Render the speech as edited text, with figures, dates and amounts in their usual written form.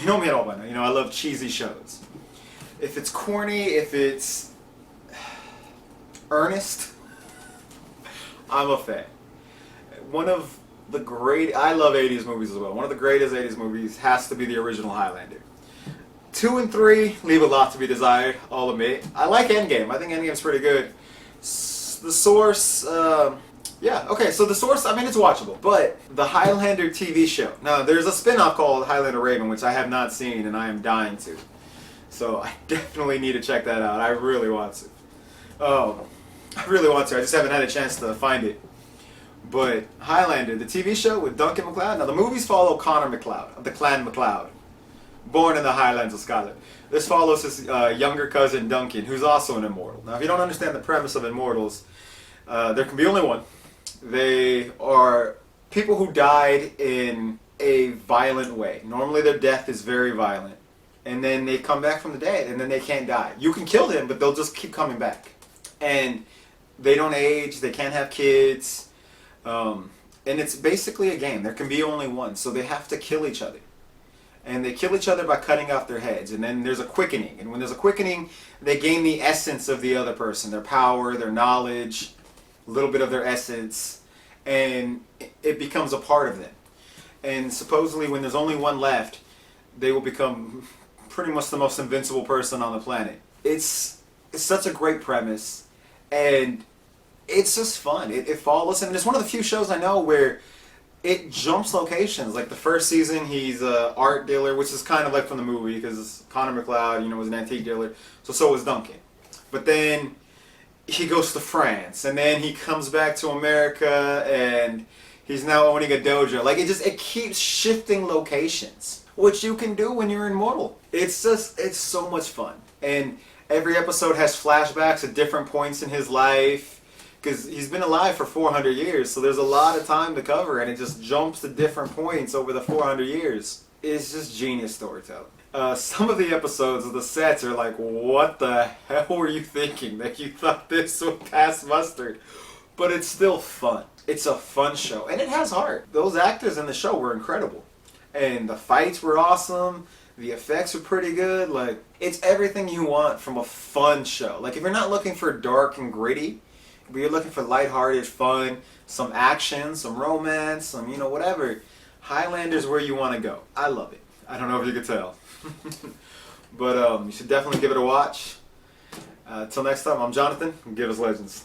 you know me at all by now. You know, I love cheesy shows. If it's corny, if it's earnest, I'm a fan. One of the great, I love 80s movies as well. One of the greatest 80s movies has to be the original Highlander. 2 and 3 leave a lot to be desired, I'll admit. I like Endgame. I think Endgame's pretty good. The Source, yeah, okay, so The Source, I mean, it's watchable. But the Highlander TV show. Now, there's a spin-off called Highlander Raven, which I have not seen, and I am dying to. So I definitely need to check that out. I really want to. Oh, I really want to. I just haven't had a chance to find it. But Highlander, the TV show with Duncan MacLeod. Now, the movies follow Connor MacLeod, of the Clan MacLeod, born in the Highlands of Scotland. This follows his younger cousin Duncan, who's also an immortal. Now, if you don't understand the premise of immortals, there can be only one. They are people who died in a violent way. Normally, their death is very violent. And then they come back from the dead, and then they can't die. You can kill them, but they'll just keep coming back. And they don't age, they can't have kids. And it's basically a game. There can be only one, so they have to kill each other. And they kill each other by cutting off their heads. And then there's a quickening. And when there's a quickening, they gain the essence of the other person. Their power, their knowledge, a little bit of their essence. And it becomes a part of them. And supposedly when there's only one left, they will become pretty much the most invincible person on the planet. It's such a great premise. And it's just fun. It follows him. And it's one of the few shows I know where it jumps locations. Like the first season, he's an art dealer, which is kind of like from the movie because Connor MacLeod, you know, was an antique dealer. So was Duncan. But then he goes to France, and then he comes back to America, and he's now owning a dojo. Like it keeps shifting locations, which you can do when you're immortal. It's so much fun. And every episode has flashbacks at different points in his life. Because he's been alive for 400 years, so there's a lot of time to cover, and it just jumps to different points over the 400 years. It's just genius storytelling. Some of the episodes of the sets are like, what the hell were you thinking that you thought this would pass mustard? But it's still fun. It's a fun show, and it has heart. Those actors in the show were incredible. And the fights were awesome. The effects are pretty good. Like, it's everything you want from a fun show. Like, if you're not looking for dark and gritty, but you're looking for lighthearted fun, some action, some romance, some, you know, whatever, Highlander's where you want to go. I love it. I don't know if you could tell. But you should definitely give it a watch. Till next time, I'm Jonathan. Give us legends.